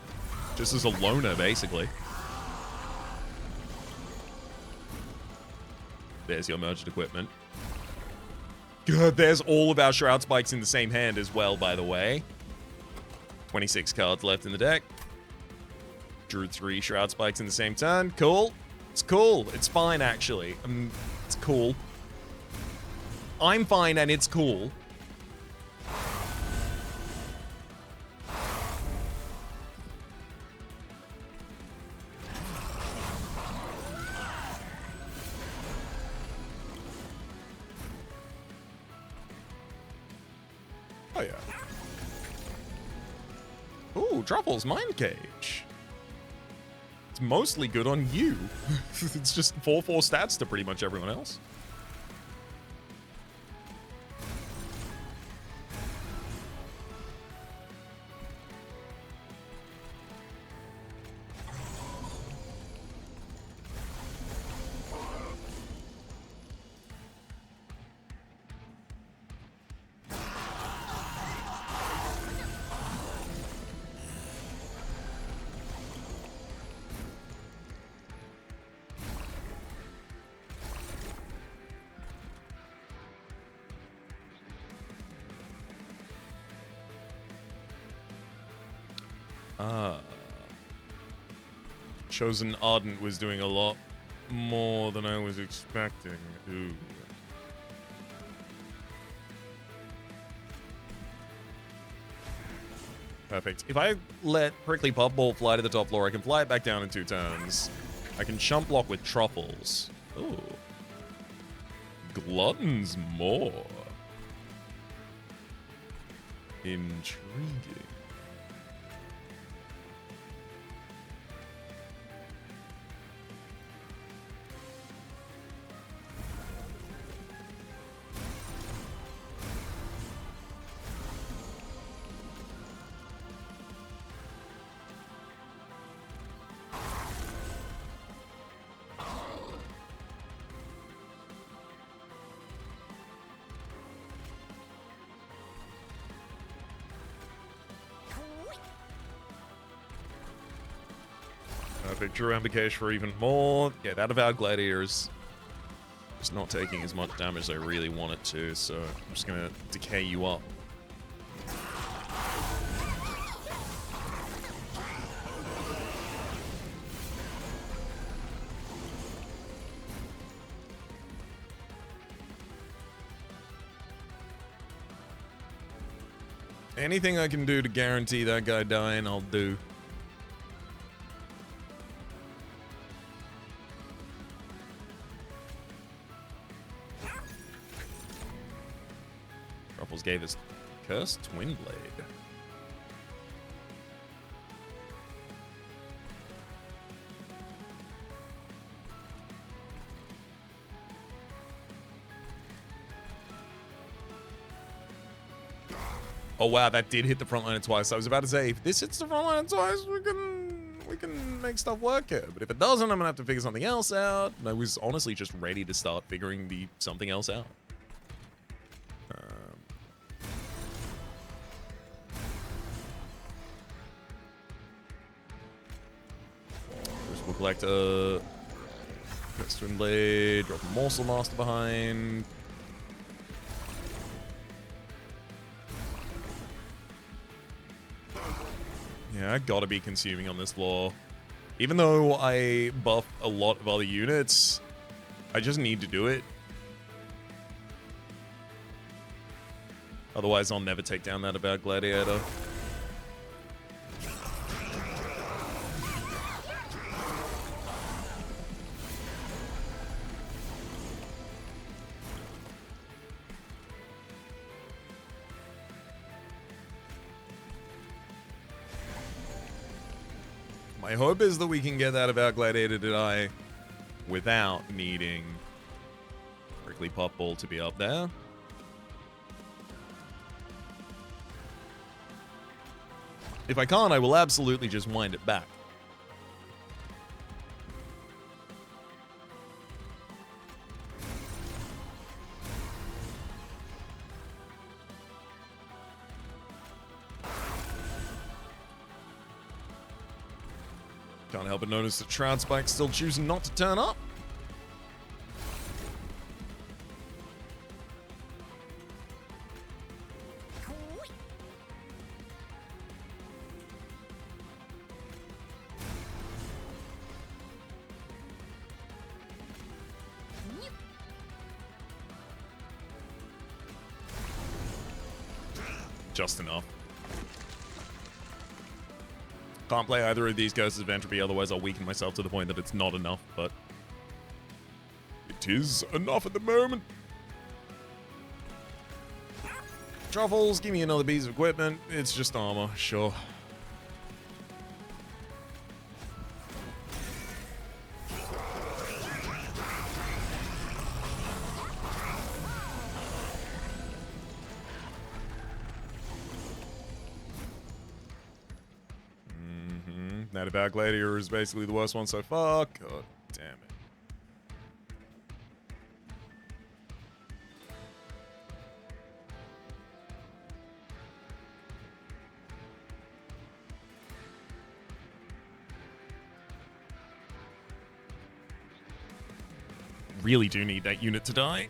just as a loaner, basically. There's your merged equipment. Good, there's all of our Shroud Spikes in the same hand as well, by the way. 26 cards left in the deck. Drew 3 Shroud Spikes in the same turn. Cool. It's cool. It's fine, actually. It's cool. I'm fine and it's cool. Oh, yeah. Ooh, Truffle's Mind Cage. It's mostly good on you. It's just 4/4 stats to pretty much everyone else. Chosen Ardent was doing a lot more than I was expecting. Ooh. Perfect. If I let Prickly Puffwall fly to the top floor, I can fly it back down in 2 turns. I can chump block with Truffles. Ooh. Glutton's Maw. Intriguing. Drew Ambercash for even more. Yeah, that of our Gladiators is not taking as much damage as I really want it to, so I'm just gonna decay you up. Anything I can do to guarantee that guy dying, I'll do. Gave us Cursed Twin Blade. Oh wow, that did hit the front line twice. I was about to say, if this hits the front line twice, we can make stuff work here. But if it doesn't, I'm gonna have to figure something else out. And I was honestly just ready to start figuring something else out. We'll collect a Twin Blade, drop a Morsel Master behind. Yeah, I gotta be consuming on this floor. Even though I buff a lot of other units, I just need to do it. Otherwise, I'll never take down that about Gladiator. My hope is that we can get that about Gladiator to die without needing Prickly Puffwall to be up there. If I can't, I will absolutely just wind it back. Can't help but notice that Shroud Spike's still choosing not to turn up. just enough. Can't play either of these Curses of Entropy, otherwise I'll weaken myself to the point that it's not enough, but it is enough at the moment. Truffles, give me another piece of equipment. It's just armor, sure. That about Gladiator is basically the worst one so far. God damn it. Really do need that unit to die.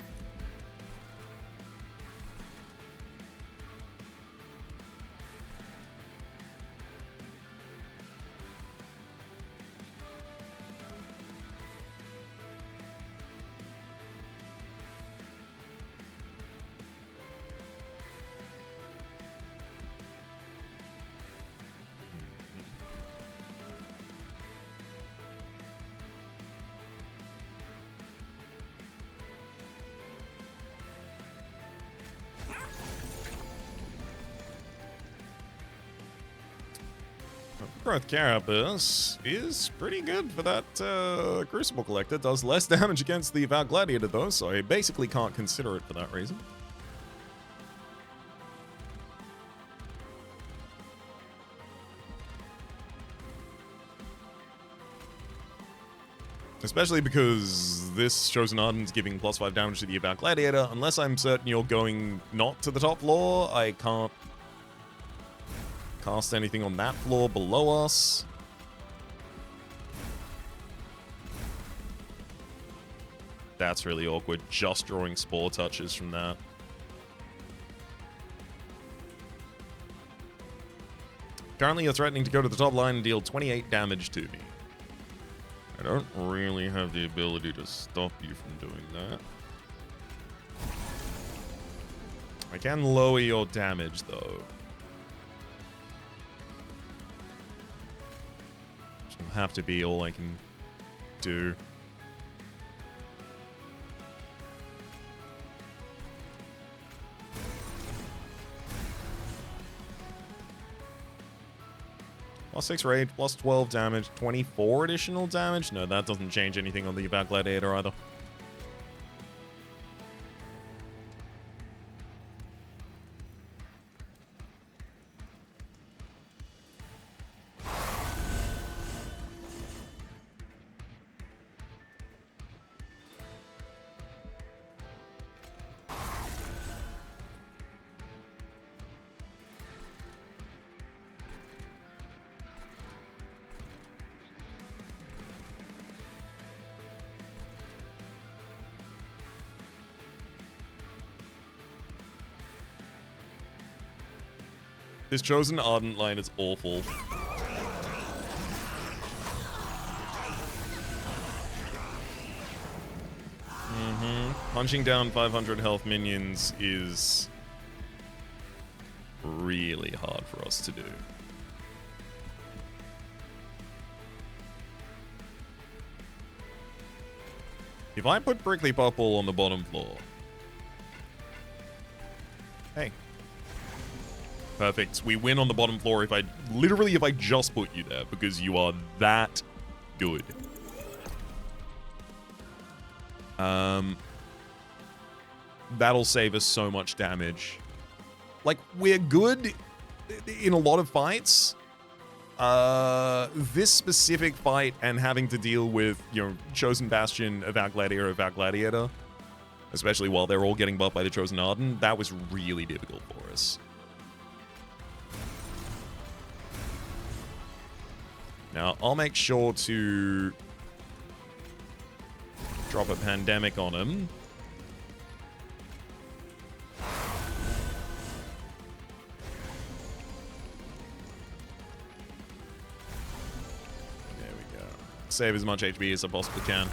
Growth Carapace is pretty good for that Crucible Collector. Does less damage against the Val Gladiator though, so I basically can't consider it for that reason. Especially because this Chosen Ardent's giving +5 damage to the Val Gladiator. Unless I'm certain you're going not to the top floor, I can't cast anything on that floor below us. That's really awkward, just drawing Spore Touches from that. Currently, you're threatening to go to the top line and deal 28 damage to me. I don't really have the ability to stop you from doing that. I can lower your damage, though. Have to be all I can do. +6 rage, +12 damage, 24 additional damage? No, that doesn't change anything on the Val Gladiator either. This Chosen Ardent line is awful. Punching down 500 health minions is really hard for us to do. If I put Prickly Puffwall on the bottom floor... Hey. Perfect. We win on the bottom floor if I just put you there, because you are that good. That'll save us so much damage. Like, we're good in a lot of fights. This specific fight and having to deal with, you know, Chosen Bastion, Val Gladiator, especially while they're all getting buffed by the Chosen Ardent, that was really difficult for us. Now, I'll make sure to drop a Pandemic on him. There we go. Save as much HP as I possibly can.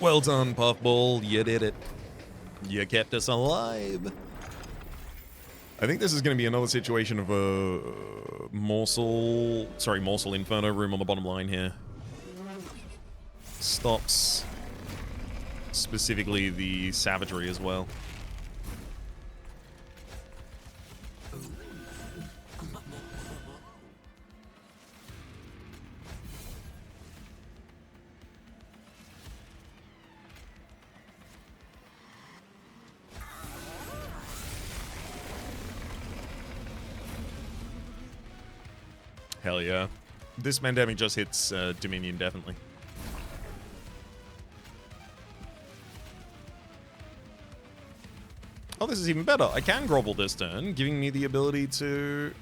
Well done, Puffball. You did it. You kept us alive. I think this is going to be another situation of a morsel inferno room on the bottom line here. Stops specifically the savagery as well. Hell yeah. This pandemic just hits Dominion, definitely. Oh, this is even better. I can grovel this turn, giving me the ability to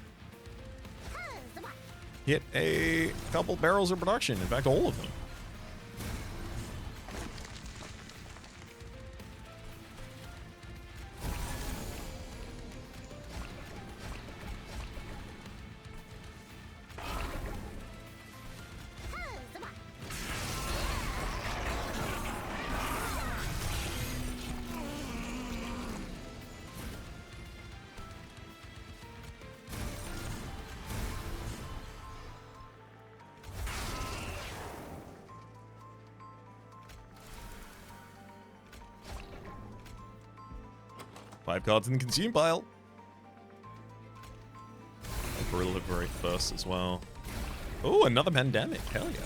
hit a couple barrels of production. In fact, all of them. Five cards in the consume pile. Gorilla Liberate first as well. Oh, another pandemic. Hell yeah.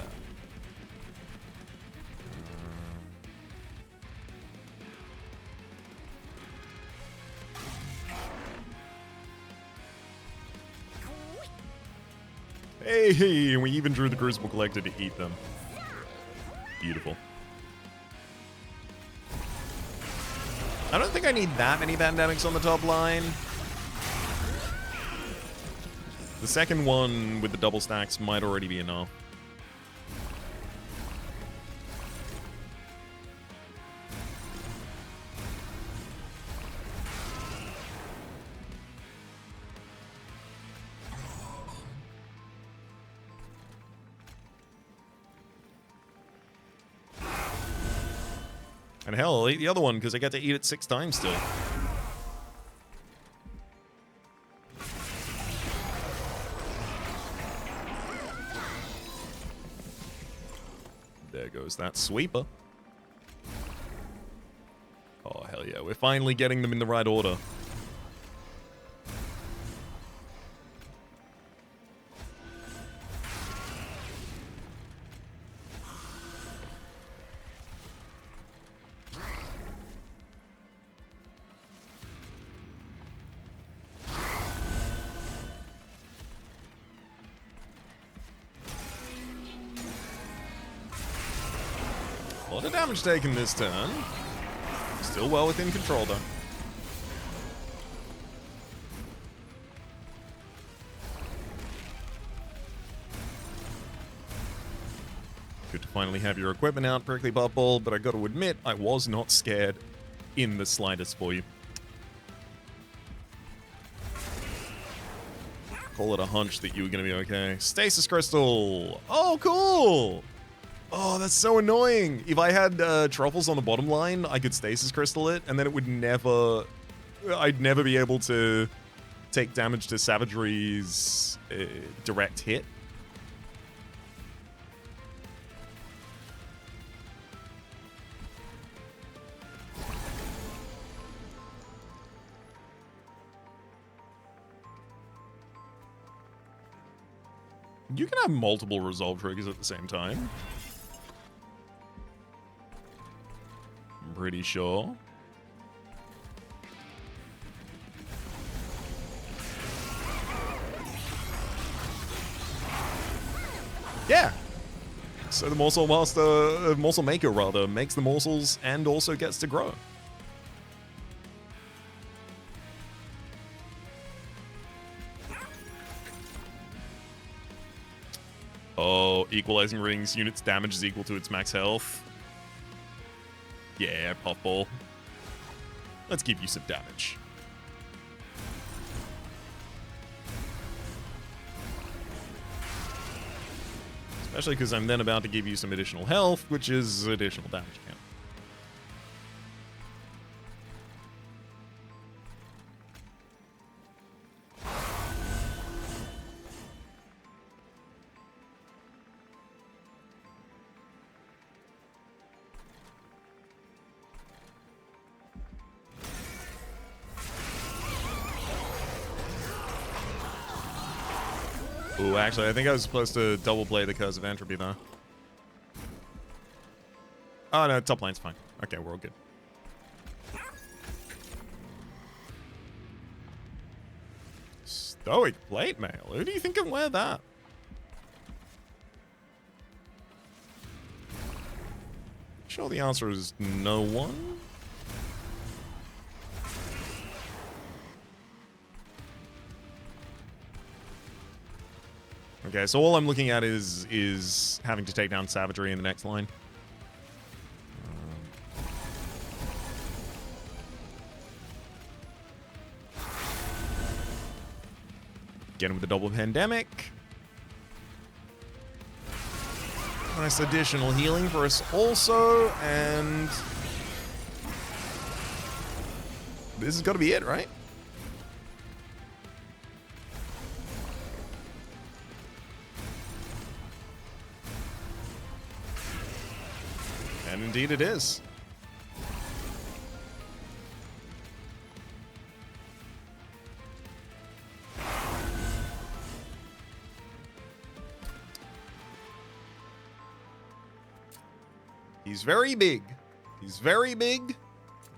Hey, and we even drew the Crucible Collector to eat them. Beautiful. I don't think I need that many pandemics on the top line. The second one with the double stacks might already be enough. And hell, I'll eat the other one because I get to eat it 6 times still. There goes that sweeper. Oh, hell yeah. We're finally getting them in the right order. A lot of damage taken this turn. Still well within control, though. Good to finally have your equipment out, Prickly Puffball, but I got to admit, I was not scared in the slightest for you. Call it a hunch that you were going to be okay. Stasis Crystal! Oh, cool! Oh, that's so annoying. If I had truffles on the bottom line, I could Stasis Crystal it, and then it would never... I'd never be able to take damage to Savagery's direct hit. You can have multiple resolve triggers at the same time. I'm pretty sure. Yeah. So the Morsel Master, Morsel Maker rather, makes the morsels and also gets to grow. Oh, equalizing rings, units damage is equal to its max health. Yeah, Puffball. Let's give you some damage. Especially because I'm then about to give you some additional health, which is additional damage count. Ooh, actually, I think I was supposed to double play the Curse of Entropy, though. Oh, no, top lane's fine. Okay, we're all good. Stoic plate mail. Who do you think can wear that? Sure, the answer is no one. Okay, so all I'm looking at is having to take down Savagery in the next line. Get him with the double pandemic. Nice additional healing for us also, and this has got to be it, right? And indeed it is. He's very big. He's very big.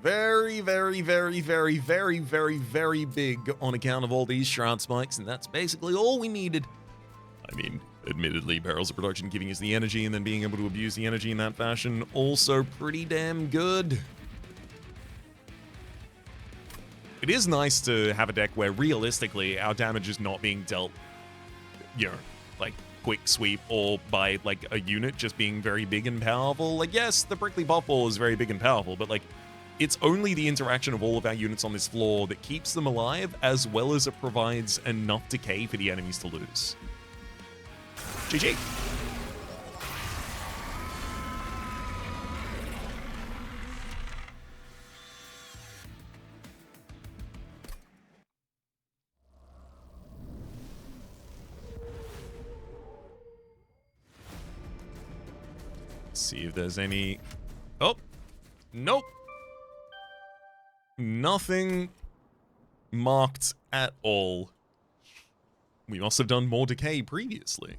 Very, very, very, very, very, very, very big on account of all these shroud spikes, and that's basically all we needed. I mean, admittedly, barrels of production giving us the energy and then being able to abuse the energy in that fashion, also pretty damn good. It is nice to have a deck where realistically our damage is not being dealt, you know, like quick sweep or by like a unit just being very big and powerful. Like, yes, the prickly Puffwall is very big and powerful, but like it's only the interaction of all of our units on this floor that keeps them alive, as well as it provides enough decay for the enemies to lose. GG. See if there's any... Oh! Nope! Nothing marked at all. We must have done more decay previously.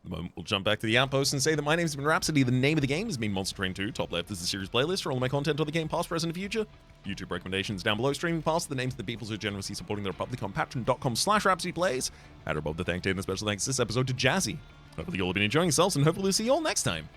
The moment we'll jump back to the outpost and say that my name's been Rhapsody, the name of the game has been Monster Train 2, top left is the series playlist for all of my content on the game, past, present, and future. YouTube recommendations down below, streaming past the names of the people who are generously supporting the Republic on patreon.com/RhapsodyPlays. At above the thank day and a special thanks this episode to Jazzy. Hopefully you all have been enjoying yourselves, and hopefully we'll see you all next time.